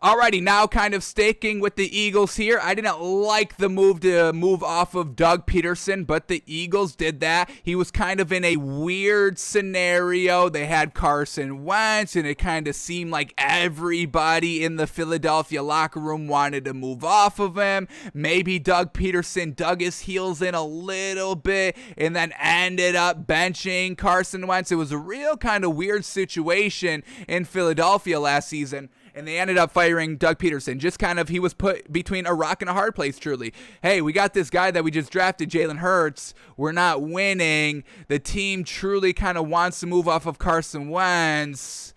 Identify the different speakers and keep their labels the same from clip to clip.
Speaker 1: Alrighty, now kind of sticking with the Eagles here. I didn't like the move to move off of Doug Pederson, but the Eagles did that. He was kind of in a weird scenario. They had Carson Wentz, and it kind of seemed like everybody in the Philadelphia locker room wanted to move off of him. Maybe Doug Pederson dug his heels in a little bit and then ended up benching Carson Wentz. It was a real kind of weird situation in Philadelphia last season. And they ended up firing Doug Pederson. Just kind of, he was put between a rock and a hard place, truly. Hey, we got this guy that we just drafted, Jalen Hurts. We're not winning. The team truly kind of wants to move off of Carson Wentz.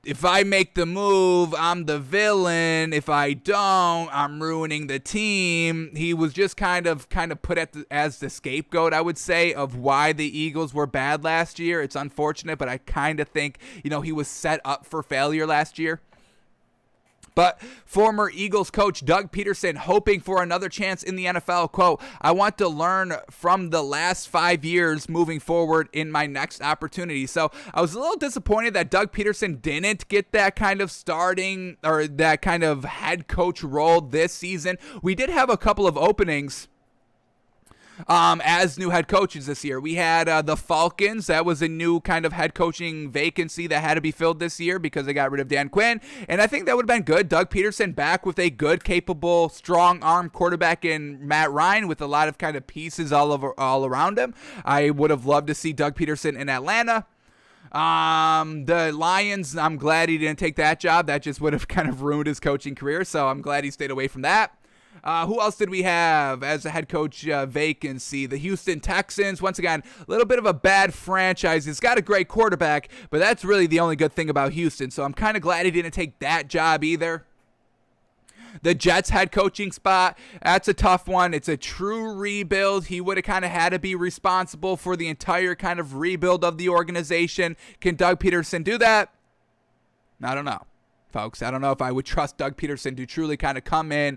Speaker 1: If I make the move, I'm the villain. If I don't, I'm ruining the team. He was just kind of put as the scapegoat, I would say, of why the Eagles were bad last year. It's unfortunate, but I kind of think, he was set up for failure last year. But former Eagles coach Doug Pederson hoping for another chance in the NFL. Quote, I want to learn from the last 5 years moving forward in my next opportunity. So I was a little disappointed that Doug Pederson didn't get that kind of starting or that kind of head coach role this season. We did have a couple of openings as new head coaches this year. We had the Falcons. That was a new kind of head coaching vacancy that had to be filled this year because they got rid of Dan Quinn. And I think that would have been good. Doug Pederson back with a good, capable, strong-arm quarterback in Matt Ryan with a lot of kind of pieces all around him. I would have loved to see Doug Pederson in Atlanta. The Lions, I'm glad he didn't take that job. That just would have kind of ruined his coaching career, so I'm glad he stayed away from that. Who else did we have as a head coach vacancy? The Houston Texans. Once again, a little bit of a bad franchise. It's got a great quarterback, but that's really the only good thing about Houston. So I'm kind of glad he didn't take that job either. The Jets head coaching spot, that's a tough one. It's a true rebuild. He would have kind of had to be responsible for the entire kind of rebuild of the organization. Can Doug Pederson do that? I don't know, folks. I don't know if I would trust Doug Pederson to truly kind of come in,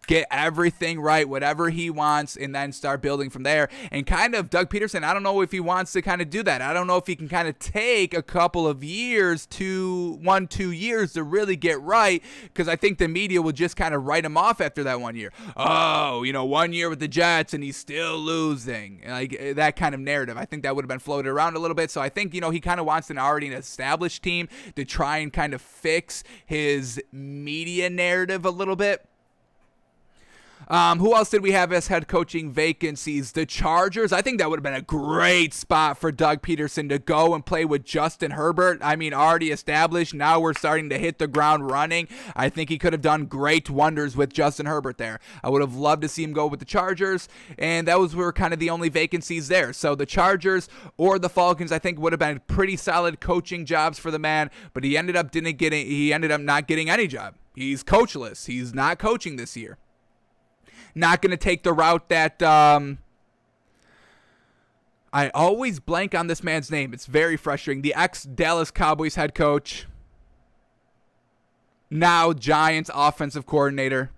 Speaker 1: get everything right, whatever he wants, and then start building from there. And kind of Doug Pederson, I don't know if he wants to kind of do that. I don't know if he can kind of take a couple of years to 2 years to really get right, because I think the media will just kind of write him off after that 1 year. Oh, 1 year with the Jets and he's still losing. Like that kind of narrative. I think that would have been floated around a little bit. So I think, he kind of wants an already established team to try and kind of fix his media narrative a little bit. Who else did we have as head coaching vacancies? The Chargers. I think that would have been a great spot for Doug Pederson to go and play with Justin Herbert. I mean, already established. Now we're starting to hit the ground running. I think he could have done great wonders with Justin Herbert there. I would have loved to see him go with the Chargers, and those were kind of the only vacancies there. So the Chargers or the Falcons, I think, would have been pretty solid coaching jobs for the man, but he ended up not getting any job. He's coachless. He's not coaching this year. Not going to take the route that I always blank on this man's name. It's very frustrating. The ex-Dallas Cowboys head coach, now Giants offensive coordinator,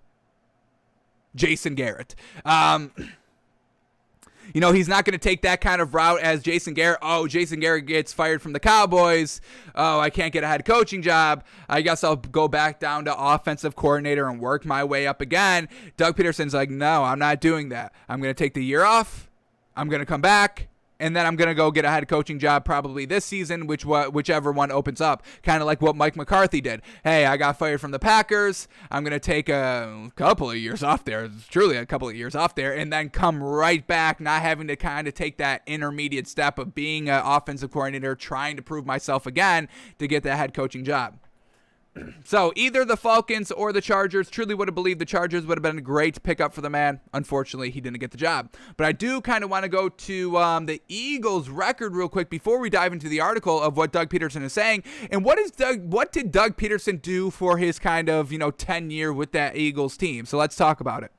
Speaker 1: Jason Garrett. He's not going to take that kind of route as Jason Garrett. Oh, Jason Garrett gets fired from the Cowboys. Oh, I can't get a head coaching job. I guess I'll go back down to offensive coordinator and work my way up again. Doug Pederson's like, no, I'm not doing that. I'm going to take the year off. I'm going to come back. And then I'm going to go get a head coaching job probably this season, whichever one opens up. Kind of like what Mike McCarthy did. Hey, I got fired from the Packers. I'm going to take a couple of years off there. It's truly a couple of years off there. And then come right back, not having to kind of take that intermediate step of being an offensive coordinator, trying to prove myself again to get that head coaching job. So either the Falcons or the Chargers. Truly would have believed the Chargers would have been a great pickup for the man. Unfortunately, he didn't get the job. But I do kind of want to go to the Eagles record real quick before we dive into the article of what Doug Pederson is saying. And what did Doug Pederson do for his kind of, tenure with that Eagles team? So let's talk about it.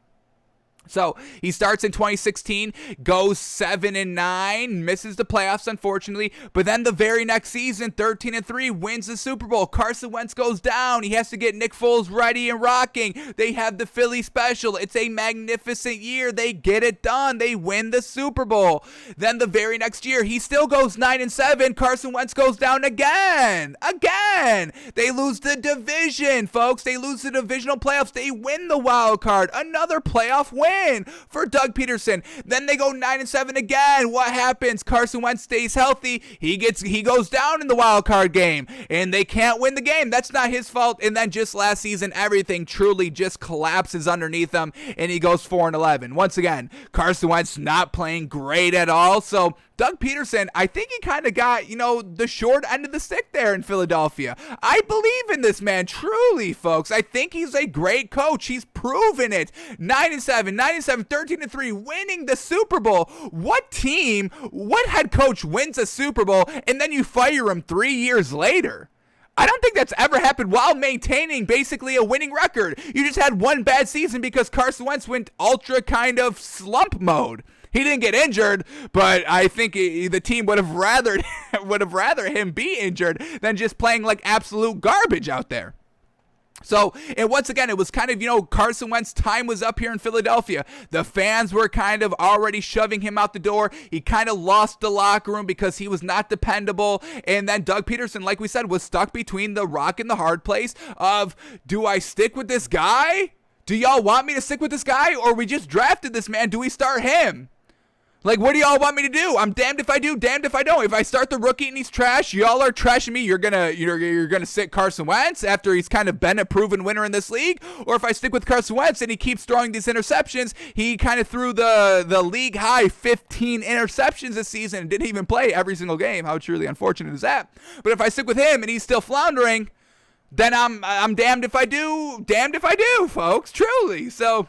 Speaker 1: So he starts in 2016, goes 7-9, misses the playoffs unfortunately, but then the very next season, 13-3, wins the Super Bowl. Carson Wentz goes down. He has to get Nick Foles ready and rocking. They have the Philly special. It's a magnificent year. They get it done. They win the Super Bowl. Then the very next year, he still goes 9-7. Carson Wentz goes down again. They lose the division, folks. They lose the divisional playoffs. They win the wild card. Another playoff win for Doug Pederson. Then they go 9-7 again. What happens? Carson Wentz stays healthy. He goes down in the wild card game, and they can't win the game. That's not his fault. And then just last season, everything truly just collapses underneath him, and he goes 4-11. Once again, Carson Wentz not playing great at all. So Doug Pederson, I think he kind of got, the short end of the stick there in Philadelphia. I believe in this man, truly, folks. I think he's a great coach. He's proven it. 9-7, 13-3, winning the Super Bowl. What team, what head coach wins a Super Bowl and then you fire him 3 years later? I don't think that's ever happened while maintaining basically a winning record. You just had one bad season because Carson Wentz went ultra kind of slump mode. He didn't get injured, but I think the team would have rather him be injured than just playing like absolute garbage out there. So, and once again, it was kind of, Carson Wentz's time was up here in Philadelphia. The fans were kind of already shoving him out the door. He kind of lost the locker room because he was not dependable. And then Doug Pederson, like we said, was stuck between the rock and the hard place of, do I stick with this guy? Do y'all want me to stick with this guy? Or we just drafted this man. Do we start him? Like, what do y'all want me to do? I'm damned if I do, damned if I don't. If I start the rookie and he's trash, y'all are trashing me. You're gonna sit Carson Wentz after he's kind of been a proven winner in this league. Or if I stick with Carson Wentz and he keeps throwing these interceptions, he kind of threw the league high 15 interceptions this season and didn't even play every single game. How truly unfortunate is that? But if I stick with him and he's still floundering, then I'm damned if I do, damned if I do, folks. Truly. So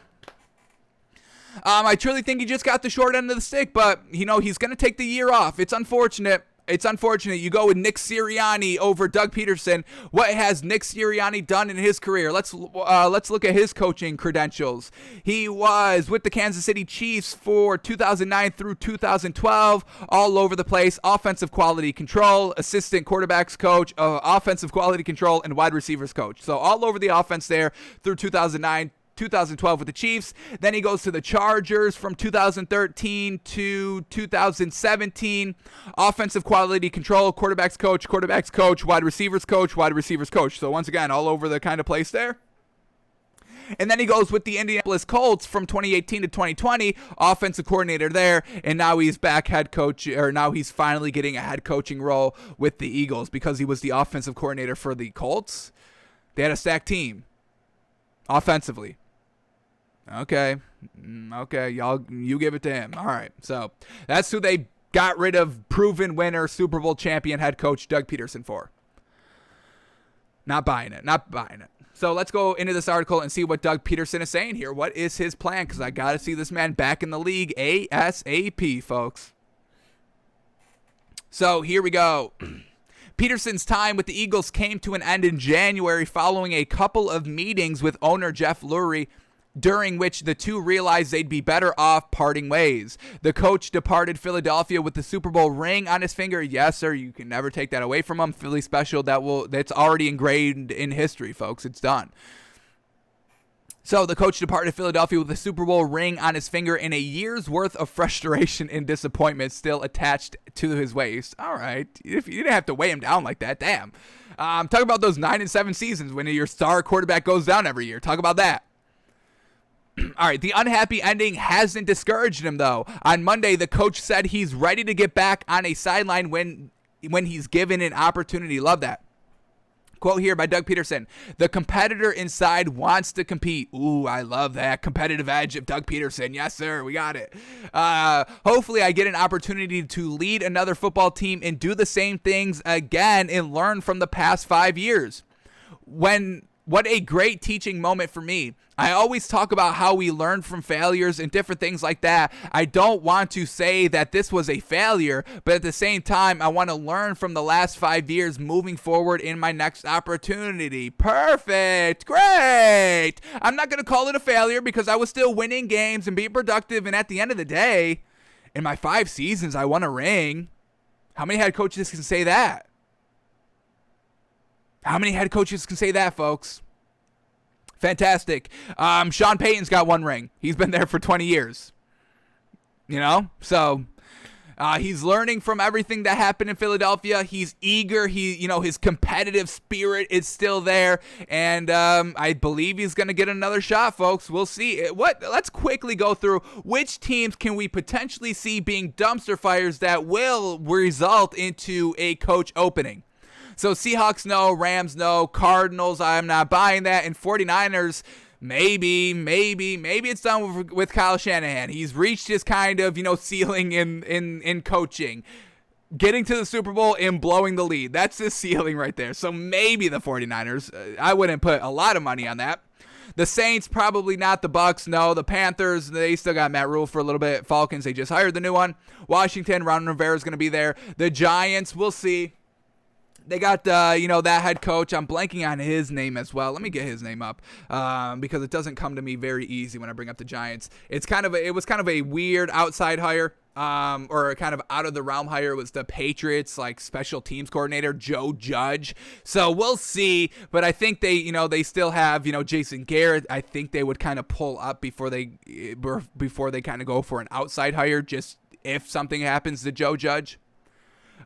Speaker 1: I truly think he just got the short end of the stick, but, he's going to take the year off. It's unfortunate. You go with Nick Sirianni over Doug Pederson. What has Nick Sirianni done in his career? Let's look at his coaching credentials. He was with the Kansas City Chiefs for 2009 through 2012, all over the place. Offensive quality control, assistant quarterbacks coach, offensive quality control, and wide receivers coach. So all over the offense there through 2012 with the Chiefs. Then he goes to the Chargers from 2013 to 2017. Offensive quality control, quarterbacks coach, wide receivers coach. So once again, all over the kind of place there. And then he goes with the Indianapolis Colts from 2018 to 2020, offensive coordinator there, and now he's back head coach, or now he's finally getting a head coaching role with the Eagles because he was the offensive coordinator for the Colts. They had a stacked team offensively. Okay, y'all, you give it to him. All right, so that's who they got rid of, proven winner, Super Bowl champion head coach Doug Pederson for. Not buying it. So let's go into this article and see what Doug Pederson is saying here. What is his plan? Because I got to see this man back in the league ASAP, folks. So here we go. Pederson's time with the Eagles came to an end in January following a couple of meetings with owner Jeff Lurie, during which the two realized they'd be better off parting ways. The coach departed Philadelphia with the Super Bowl ring on his finger. Yes, sir, you can never take that away from him. Philly special, that's already engraved in history, folks. It's done. So the coach departed Philadelphia with the Super Bowl ring on his finger and a year's worth of frustration and disappointment still attached to his waist. All right, if you didn't have to weigh him down like that, damn. Talk about those 9-7 seasons when your star quarterback goes down every year. Talk about that. All right, the unhappy ending hasn't discouraged him, though. On Monday, the coach said he's ready to get back on a sideline when he's given an opportunity. Love that. Quote here by Doug Pederson: "The competitor inside wants to compete." Ooh, I love that competitive edge of Doug Pederson. Yes, sir, we got it. Hopefully, I get an opportunity to lead another football team and do the same things again and learn from the past 5 years. When what a great teaching moment for me. I always talk about how we learn from failures and different things like that. I don't want to say that this was a failure, but at the same time, I want to learn from the last 5 years moving forward in my next opportunity. Perfect. Great. I'm not going to call it a failure because I was still winning games and being productive. And at the end of the day, in my 5 seasons, I won a ring. How many head coaches can say that? How many head coaches can say that, folks? Fantastic. Sean Payton's got 1 ring. He's been there for 20 years. So he's learning from everything that happened in Philadelphia. He's eager. His competitive spirit is still there, and I believe he's going to get another shot, folks. We'll see. Let's quickly go through which teams can we potentially see being dumpster fires that will result into a coach opening. So Seahawks, no. Rams, no. Cardinals, I'm not buying that. And 49ers, maybe it's done with Kyle Shanahan. He's reached his kind of, ceiling in coaching. Getting to the Super Bowl and blowing the lead. That's his ceiling right there. So maybe the 49ers. I wouldn't put a lot of money on that. The Saints, probably not. The Bucks, no. The Panthers, they still got Matt Rule for a little bit. Falcons, they just hired the new one. Washington, Ron Rivera's going to be there. The Giants, we'll see. They got, that head coach. I'm blanking on his name as well. Let me get his name up because it doesn't come to me very easy when I bring up the Giants. It was kind of a weird outside hire or kind of out of the realm hire. It was the Patriots, special teams coordinator, Joe Judge. So we'll see. But I think they still have, Jason Garrett. I think they would kind of pull up before they kind of go for an outside hire just if something happens to Joe Judge.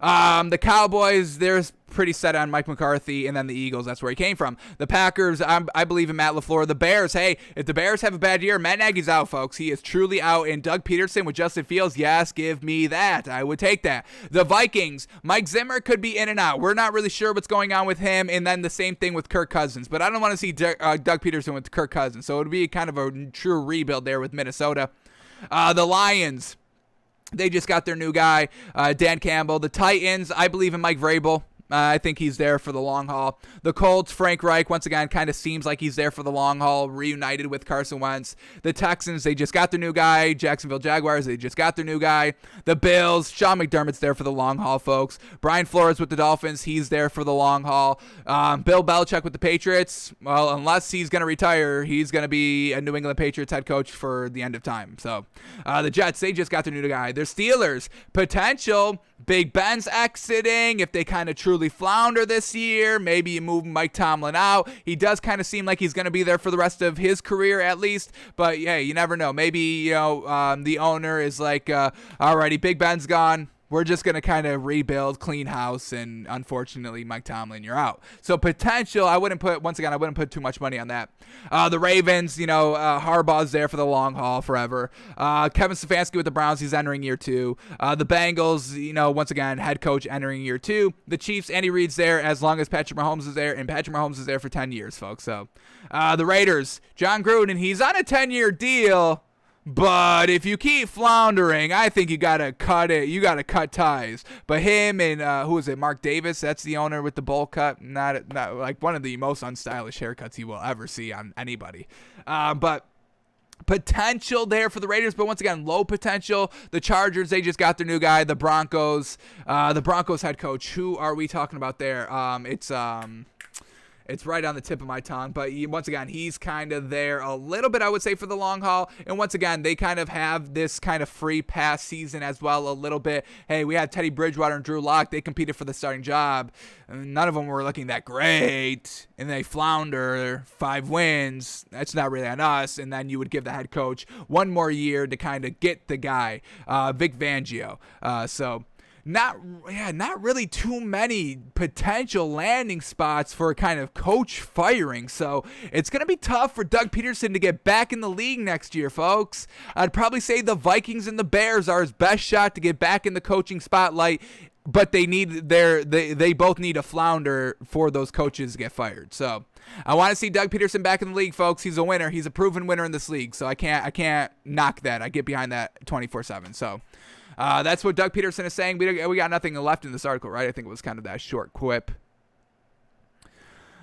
Speaker 1: The Cowboys, they're pretty set on Mike McCarthy, and then the Eagles, that's where he came from. The Packers, I believe in Matt LaFleur. The Bears, hey, if the Bears have a bad year, Matt Nagy's out, folks. He is truly out. And Doug Pederson with Justin Fields, yes, give me that. I would take that. The Vikings, Mike Zimmer could be in and out. We're not really sure what's going on with him, and then the same thing with Kirk Cousins. But I don't want to see Doug Pederson with Kirk Cousins, so it would be kind of a true rebuild there with Minnesota. The Lions, they just got their new guy, Dan Campbell. The Titans, I believe in Mike Vrabel. I think he's there for the long haul. The Colts, Frank Reich, once again, kind of seems like he's there for the long haul, reunited with Carson Wentz. The Texans, they just got their new guy. Jacksonville Jaguars, they just got their new guy. The Bills, Sean McDermott's there for the long haul, folks. Brian Flores with the Dolphins, he's there for the long haul. Bill Belichick with the Patriots, well, unless he's going to retire, he's going to be a New England Patriots head coach for the end of time. So the Jets, they just got their new guy. Their Steelers, potential. Big Ben's exiting. If they kind of truly flounder this year, maybe you move Mike Tomlin out. He does kind of seem like he's going to be there for the rest of his career at least. But, hey, you never know. Maybe, the owner is like, alrighty, Big Ben's gone. We're just going to kind of rebuild, clean house, and unfortunately, Mike Tomlin, you're out. So potential, I wouldn't put too much money on that. The Ravens, Harbaugh's there for the long haul forever. Kevin Stefanski with the Browns, he's entering year 2. The Bengals, once again, head coach entering year 2. The Chiefs, Andy Reid's there as long as Patrick Mahomes is there, and Patrick Mahomes is there for 10 years, folks. So the Raiders, John Gruden, he's on a 10-year deal. But if you keep floundering, I think you gotta cut it. You gotta cut ties. But him and who is it? Mark Davis. That's the owner with the bowl cut. Not like one of the most unstylish haircuts you will ever see on anybody. But potential there for the Raiders, but once again, low potential. The Chargers, they just got their new guy. The Broncos head coach. Who are we talking about there? It's right on the tip of my tongue, but once again, he's kind of there a little bit, I would say, for the long haul. And once again, they kind of have this kind of free pass season as well a little bit. Hey, we had Teddy Bridgewater and Drew Lock. They competed for the starting job. None of them were looking that great, and they flounder. 5 wins. That's not really on us. And then you would give the head coach one more year to kind of get the guy, Vic Fangio. Not really too many potential landing spots for a kind of coach firing. So it's going to be tough for Doug Pederson to get back in the league next year, folks. I'd probably say the Vikings and the Bears are his best shot to get back in the coaching spotlight, but they both need a flounder for those coaches to get fired. So I want to see Doug Pederson back in the league, folks. He's a winner. He's a proven winner in this league. So I can't knock that. I get behind that 24/7. So that's what Doug Pederson is saying. We got nothing left in this article, right? I think it was kind of that short quip.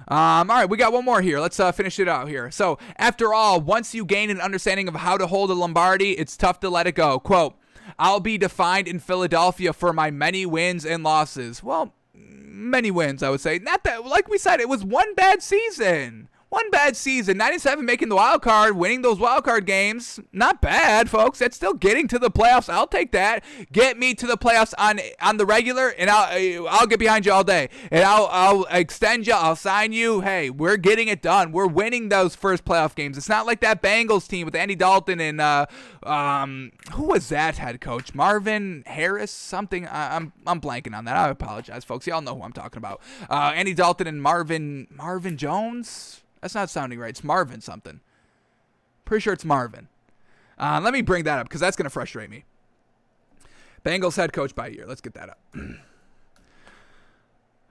Speaker 1: All right, we got one more here. Let's finish it out here. So, after all, once you gain an understanding of how to hold a Lombardi, it's tough to let it go. Quote, I'll be defined in Philadelphia for my many wins and losses. Well, many wins, I would say. Not that, like we said, it was one bad season. One bad season. 97 making the wild card, winning those wild card games. Not bad, folks. That's still getting to the playoffs. I'll take that. Get me to the playoffs on the regular, and I'll get behind you all day. And I'll extend you. I'll sign you. Hey, we're getting it done. We're winning those first playoff games. It's not like that Bengals team with Andy Dalton and who was that head coach? Marvin Harris? Something. I'm blanking on that. I apologize, folks. Y'all know who I'm talking about. Andy Dalton and Marvin Jones. That's not sounding right. It's Marvin something. Pretty sure it's Marvin. Let me bring that up because that's going to frustrate me. Bengals head coach by year. Let's get that up.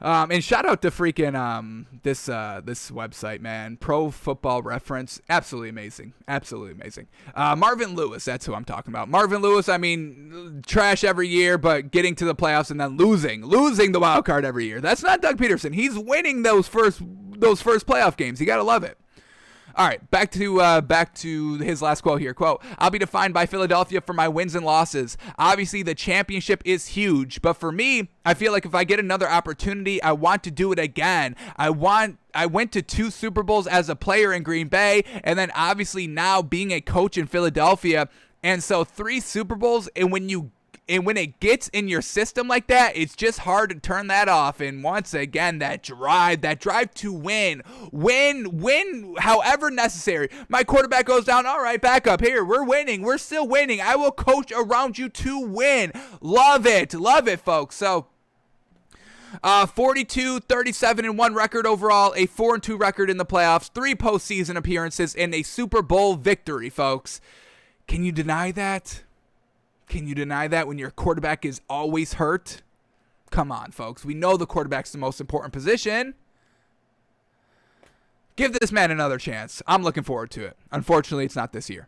Speaker 1: And shout out to freaking this website, man. Pro Football Reference. Absolutely amazing. Absolutely amazing. Marvin Lewis. That's who I'm talking about. Marvin Lewis, I mean, trash every year, but getting to the playoffs and then losing the wild card every year. That's not Doug Pederson. He's winning those first playoff games. You got to love it. All right, back to his last quote here. Quote, I'll be defined by Philadelphia for my wins and losses. Obviously, the championship is huge, but for me, I feel like if I get another opportunity, I want to do it again. I went to 2 Super Bowls as a player in Green Bay, and then obviously now being a coach in Philadelphia. And so 3 Super Bowls, and when it gets in your system like that, it's just hard to turn that off. And once again, that drive to win however necessary. My quarterback goes down, all right, back up here. We're winning. We're still winning. I will coach around you to win. Love it, folks. So 42, 37-1 record overall, a 4-2 record in the playoffs, 3 postseason appearances, and a Super Bowl victory, folks. Can you deny that? Can you deny that when your quarterback is always hurt? Come on, folks. We know the quarterback's the most important position. Give this man another chance. I'm looking forward to it. Unfortunately, it's not this year.